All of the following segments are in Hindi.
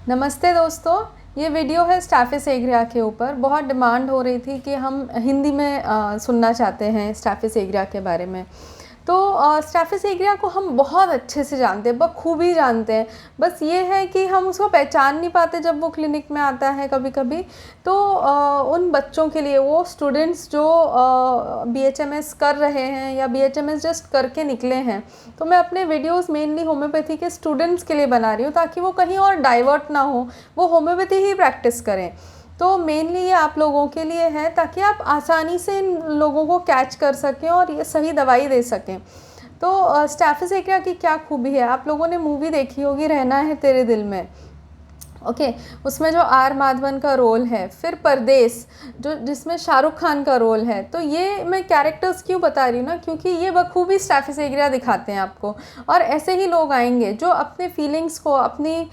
नमस्ते दोस्तों। ये वीडियो है स्टैफिस एग्रिया के ऊपर। बहुत डिमांड हो रही थी कि हम हिंदी में सुनना चाहते हैं स्टैफिस एग्रिया के बारे में। तो स्टैफिस एग्रिया को हम बहुत अच्छे से जानते हैं, बखूबी जानते हैं। बस ये है कि हम उसको पहचान नहीं पाते जब वो क्लिनिक में आता है कभी कभी। तो उन बच्चों के लिए, वो स्टूडेंट्स जो BHMS कर रहे हैं या BHMS जस्ट करके निकले हैं, तो मैं अपने वीडियोस मेनली होम्योपैथी के स्टूडेंट्स के लिए बना रही हूँ ताकि वो कहीं और डाइवर्ट ना हो, वो होम्योपैथी ही प्रैक्टिस करें। तो मेनली ये आप लोगों के लिए है ताकि आप आसानी से इन लोगों को कैच कर सकें और ये सही दवाई दे सकें। तो स्टैफिस एग्रिया की क्या खूबी है, आप लोगों ने मूवी देखी होगी रहना है तेरे दिल में। ओके, उसमें जो आर माधवन का रोल है, फिर परदेस जो जिसमें शाहरुख खान का रोल है। तो ये मैं कैरेक्टर्स क्यों बता रही हूँ ना, क्योंकि ये बखूबी स्टैफिस एग्रिया दिखाते हैं आपको। और ऐसे ही लोग आएंगे जो अपने फीलिंग्स को, अपनी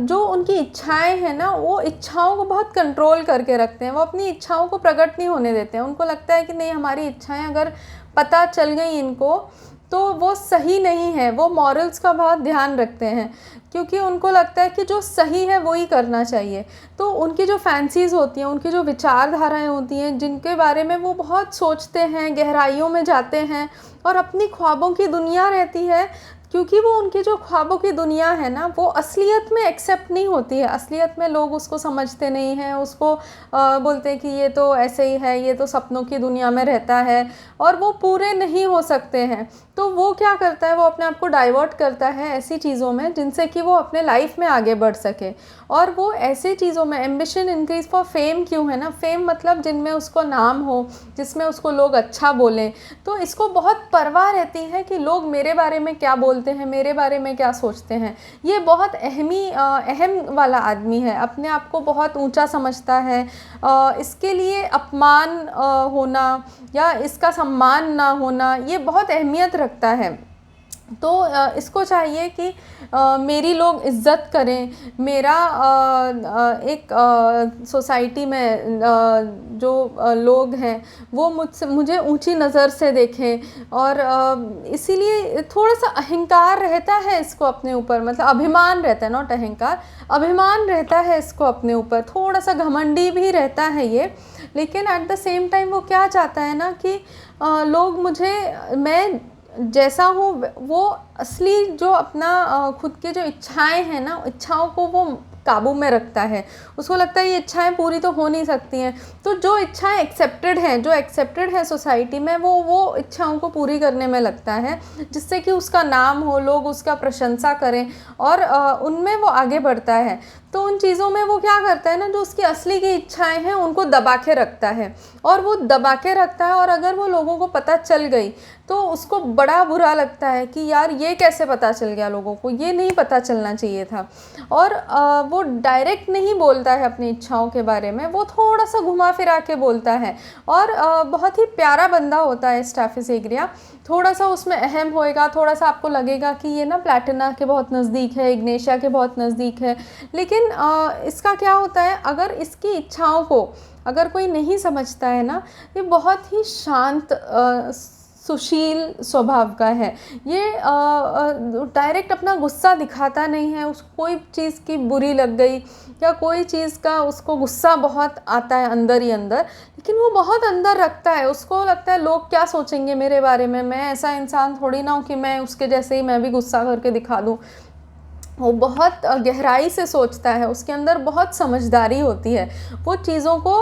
जो उनकी इच्छाएं हैं ना, वो इच्छाओं को बहुत कंट्रोल करके रखते हैं। वो अपनी इच्छाओं को प्रकट नहीं होने देते हैं। उनको लगता है कि नहीं, हमारी इच्छाएं अगर पता चल गई इनको तो वो सही नहीं है। वो मॉरल्स का बहुत ध्यान रखते हैं क्योंकि उनको लगता है कि जो सही है वो ही करना चाहिए। तो उनकी जो फैंसीज़ होती हैं, उनकी जो विचारधाराएं होती हैं, जिनके बारे में वो बहुत सोचते हैं, गहराइयों में जाते हैं और अपनी ख्वाबों की दुनिया रहती है। क्योंकि वो उनकी जो ख्वाबों की दुनिया है ना, वो असलियत में एक्सेप्ट नहीं होती है। असलियत में लोग उसको समझते नहीं हैं, उसको बोलते हैं कि ये तो ऐसे ही है, ये तो सपनों की दुनिया में रहता है और वो पूरे नहीं हो सकते हैं। तो वो क्या करता है, वो अपने आप को डाइवर्ट करता है ऐसी चीज़ों में जिनसे कि वो अपने लाइफ में आगे बढ़ सके। और वो ऐसी चीज़ों में एम्बिशन इंक्रीज फॉर फेम क्यों है ना, फेम मतलब जिनमें उसको नाम हो, जिसमें उसको लोग अच्छा बोलें। तो इसको बहुत परवाह रहती है कि लोग मेरे बारे में क्या बोलते हैं, मेरे बारे में क्या सोचते हैं। ये बहुत अहम वाला आदमी है, अपने आप को बहुत ऊंचा समझता है। इसके लिए अपमान होना या इसका सम्मान ना होना, ये बहुत अहमियत रखता है। तो इसको चाहिए कि मेरी लोग इज़्ज़त करें, मेरा एक सोसाइटी में जो लोग हैं वो मुझे ऊंची नज़र से देखें। और इसीलिए थोड़ा सा अहंकार रहता है इसको अपने ऊपर, मतलब अभिमान रहता है, नॉट अहंकार, अभिमान रहता है इसको अपने ऊपर। थोड़ा सा घमंडी भी रहता है ये। लेकिन एट द सेम टाइम वो क्या चाहता है ना कि लोग मैं जैसा हूँ, वो असली जो अपना खुद के जो इच्छाएं हैं ना, इच्छाओं को वो काबू में रखता है। उसको लगता है ये इच्छाएं पूरी तो हो नहीं सकती हैं, तो जो इच्छाएं एक्सेप्टेड हैं, जो एक्सेप्टेड है सोसाइटी में, वो इच्छाओं को पूरी करने में लगता है, जिससे कि उसका नाम हो, लोग उसका प्रशंसा करें और उनमें वो आगे बढ़ता है। तो उन चीज़ों में वो क्या करता है ना, जो उसकी असली की इच्छाएं हैं उनको दबा के रखता है। और वो दबा के रखता है, और अगर वो लोगों को पता चल गई तो उसको बड़ा बुरा लगता है कि यार ये कैसे पता चल गया लोगों को, ये नहीं पता चलना चाहिए था। और वो डायरेक्ट नहीं बोलता है अपनी इच्छाओं के बारे में, वो थोड़ा सा घुमा फिरा के बोलता है। और बहुत ही प्यारा बंदा होता है स्टैफिस एग्रिया। थोड़ा सा उसमें अहम होएगा, थोड़ा सा आपको लगेगा कि ये ना प्लैटिना के बहुत नज़दीक है, इग्नेशिया के बहुत नज़दीक है। लेकिन इसका क्या होता है, अगर इसकी इच्छाओं को अगर कोई नहीं समझता है ना, ये बहुत ही शांत सुशील स्वभाव का है। ये डायरेक्ट अपना गुस्सा दिखाता नहीं है। उसको कोई चीज़ की बुरी लग गई या कोई चीज़ का उसको गुस्सा बहुत आता है अंदर ही अंदर, लेकिन वो बहुत अंदर रखता है। उसको लगता है लोग क्या सोचेंगे मेरे बारे में, मैं ऐसा इंसान थोड़ी ना हूँ कि मैं उसके जैसे ही मैं भी गुस्सा करके दिखा दूँ। वो बहुत गहराई से सोचता है, उसके अंदर बहुत समझदारी होती है। वो चीज़ों को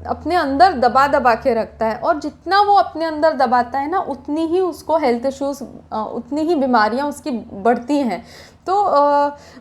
अपने अंदर दबा दबा के रखता है, और जितना वो अपने अंदर दबाता है ना, उतनी ही उसको हेल्थ इश्यूज़, उतनी ही बीमारियां उसकी बढ़ती हैं। तो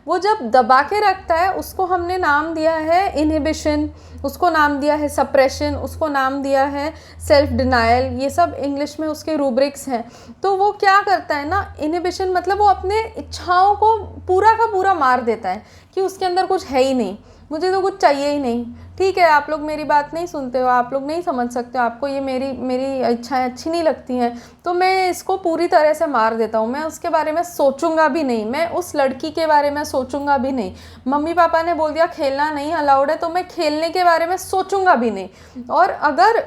वो जब दबा के रखता है, उसको हमने नाम दिया है इनहिबिशन, उसको नाम दिया है सप्रेशन, उसको नाम दिया है सेल्फ डिनायल। ये सब इंग्लिश में उसके रूब्रिक्स हैं। तो वो क्या करता है ना, इनहिबिशन मतलब वो अपने इच्छाओं को पूरा का पूरा मार देता है कि उसके अंदर कुछ है ही नहीं, मुझे तो कुछ चाहिए ही नहीं। ठीक है, आप लोग मेरी बात नहीं सुनते हो, आप लोग नहीं समझ सकते हो, आपको ये मेरी इच्छाएं अच्छी नहीं लगती हैं, तो मैं इसको पूरी तरह से मार देता हूँ। मैं उसके बारे में सोचूंगा भी नहीं, मैं उस लड़की के बारे में सोचूंगा भी नहीं। मम्मी पापा ने बोल दिया खेलना नहीं अलाउड है, तो मैं खेलने के बारे में सोचूंगा भी नहीं। और अगर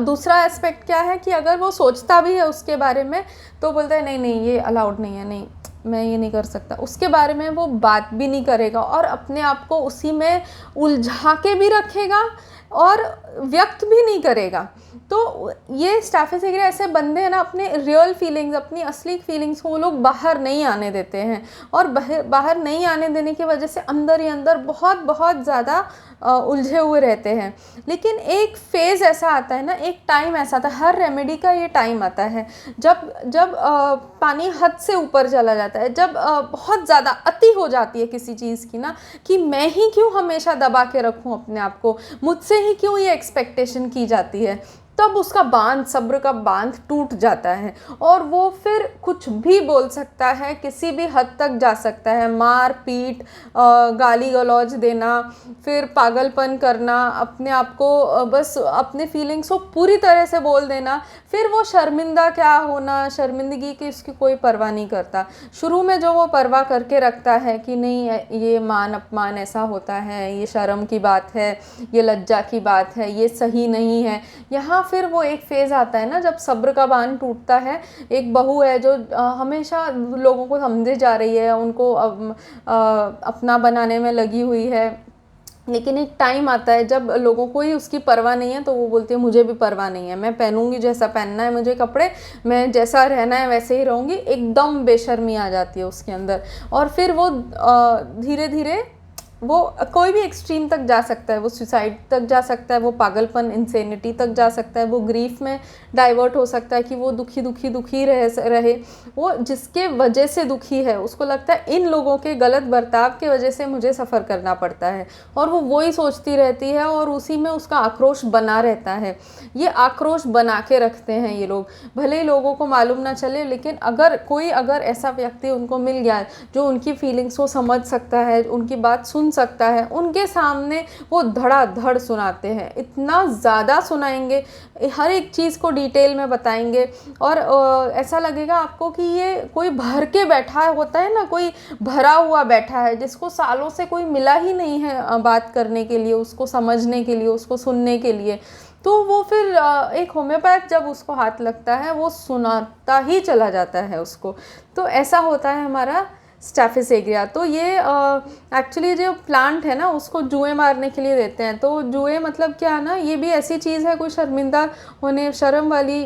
दूसरा एस्पेक्ट क्या है कि अगर वो सोचता भी है उसके बारे में, तो बोलता है नहीं नहीं ये अलाउड नहीं है, नहीं मैं ये नहीं कर सकता, उसके बारे में वो बात भी नहीं करेगा और अपने आप को उसी में उलझा के भी रखेगा और व्यक्त भी नहीं करेगा। तो ये स्टैफिस एग्रिया ऐसे बंदे हैं ना, अपने रियल फीलिंग्स, अपनी असली फीलिंग्स को वो लोग बाहर नहीं आने देते हैं और बाहर नहीं आने देने की वजह से अंदर ही अंदर बहुत बहुत ज़्यादा उलझे हुए रहते हैं। लेकिन एक फेज़ ऐसा आता है ना, एक टाइम ऐसा आता है, हर रेमेडी का ये टाइम आता है जब जब पानी हद से ऊपर चला जाता है, जब बहुत ज़्यादा अति हो जाती है किसी चीज़ की ना, कि मैं ही क्यों हमेशा दबा के रखूं अपने आप को, मुझसे ही क्यों ये एक्सपेक्टेशन की जाती है, तब उसका बांध, सब्र का बांध टूट जाता है और वो फिर कुछ भी बोल सकता है, किसी भी हद तक जा सकता है, मार पीट, गाली गलौज देना, फिर पागलपन करना, अपने आप को बस अपने फीलिंग्स को पूरी तरह से बोल देना, फिर वो शर्मिंदा क्या होना, शर्मिंदगी की उसकी कोई परवाह नहीं करता। शुरू में जो वो परवाह करके रखता है कि नहीं ये मान अपमान ऐसा होता है, ये शर्म की बात है, ये लज्जा की बात है, ये सही नहीं है, यहाँ फिर वो एक फेज़ आता है ना जब सब्र का बांध टूटता है। एक बहू है जो हमेशा लोगों को समझे जा रही है, उनको अपना बनाने में लगी हुई है, लेकिन एक टाइम आता है जब लोगों को ही उसकी परवाह नहीं है, तो वो बोलती है मुझे भी परवाह नहीं है, मैं पहनूंगी जैसा पहनना है मुझे कपड़े, मैं जैसा रहना है वैसे ही रहूँगी। एकदम बेशर्मी आ जाती है उसके अंदर और फिर वो धीरे धीरे वो कोई भी एक्सट्रीम तक जा सकता है, वो सुसाइड तक जा सकता है, वो पागलपन इंसेनिटी तक जा सकता है, वो ग्रीफ में डाइवर्ट हो सकता है कि वो दुखी रहे। वो जिसके वजह से दुखी है उसको लगता है इन लोगों के गलत बर्ताव के वजह से मुझे सफ़र करना पड़ता है और वो वही सोचती रहती है और उसी में उसका आक्रोश बना रहता है। ये आक्रोश बना के रखते हैं ये लोग, भले ही लोगों को मालूम ना चले, लेकिन अगर ऐसा व्यक्ति उनको मिल गया जो उनकी फीलिंग्स को समझ सकता है, उनकी बात सुन सकता है, उनके सामने वो धड़ाधड़ सुनाते हैं, इतना ज़्यादा सुनाएंगे, हर एक चीज़ को डिटेल में बताएंगे और ऐसा लगेगा आपको कि ये कोई भर के बैठा होता है ना, कोई भरा हुआ बैठा है जिसको सालों से कोई मिला ही नहीं है बात करने के लिए, उसको समझने के लिए, उसको सुनने के लिए। तो वो फिर एक होम्योपैथ जब उसको हाथ लगता है वो सुनाता ही चला जाता है उसको। तो ऐसा होता है हमारा स्टैफिस एग्रिया। तो ये एक्चुअली जो प्लांट है ना उसको जुएं मारने के लिए देते हैं। तो जुएं मतलब क्या है ना, ये भी ऐसी चीज़ है, कोई शर्मिंदा होने शर्म वाली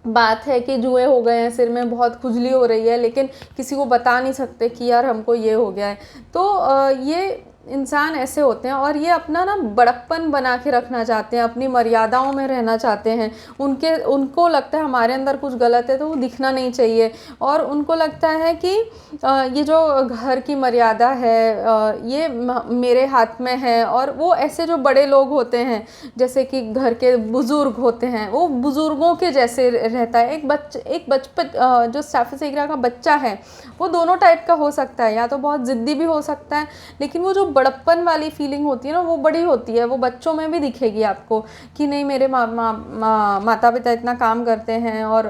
बात है कि जुएं हो गए हैं, सिर में बहुत खुजली हो रही है, लेकिन किसी को बता नहीं सकते कि यार हमको ये हो गया है। तो ये इंसान ऐसे होते हैं और ये अपना ना बड़प्पन बना के रखना चाहते हैं, अपनी मर्यादाओं में रहना चाहते हैं। उनको लगता है हमारे अंदर कुछ गलत है तो वो दिखना नहीं चाहिए और उनको लगता है कि ये जो घर की मर्यादा है ये मेरे हाथ में है। और वो ऐसे जो बड़े लोग होते हैं जैसे कि घर के बुज़ुर्ग होते हैं, वो बुज़ुर्गों के जैसे रहता है। एक बचपन जो स्टैफिस एग्रिया का बच्चा है वो दोनों टाइप का हो सकता है, या तो बहुत ज़िद्दी भी हो सकता है, लेकिन वो जो बड़प्पन वाली फीलिंग होती है ना वो बड़ी होती है, वो बच्चों में भी दिखेगी आपको कि नहीं मेरे माता पिता इतना काम करते हैं और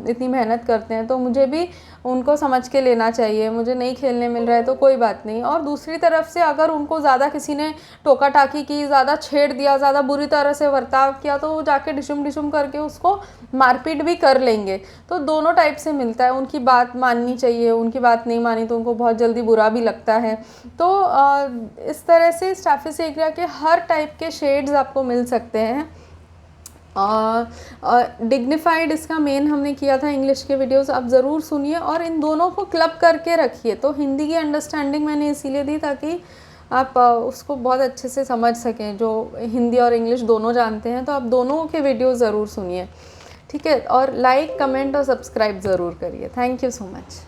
इतनी मेहनत करते हैं तो मुझे भी उनको समझ के लेना चाहिए, मुझे नहीं खेलने मिल रहा है तो कोई बात नहीं। और दूसरी तरफ से अगर उनको ज़्यादा किसी ने टोका टाकी की, ज़्यादा छेड़ दिया, ज़्यादा बुरी तरह से बर्ताव किया तो वो जाके डिशुम डिशुम करके उसको मारपीट भी कर लेंगे। तो दोनों टाइप से मिलता है, उनकी बात माननी चाहिए, उनकी बात नहीं मानी तो उनको बहुत जल्दी बुरा भी लगता है। तो इस तरह से स्टैफिस एग्रिया के हर टाइप के शेड्स आपको मिल सकते हैं। डिग्निफाइड इसका मेन हमने किया था इंग्लिश के वीडियोस, आप ज़रूर सुनिए और इन दोनों को क्लब करके रखिए। तो हिंदी की अंडरस्टैंडिंग मैंने इसीलिए दी ताकि आप उसको बहुत अच्छे से समझ सकें। जो हिंदी और इंग्लिश दोनों जानते हैं तो आप दोनों के वीडियो ज़रूर सुनिए, ठीक है। और लाइक, कमेंट और सब्सक्राइब ज़रूर करिए। Thank you so much.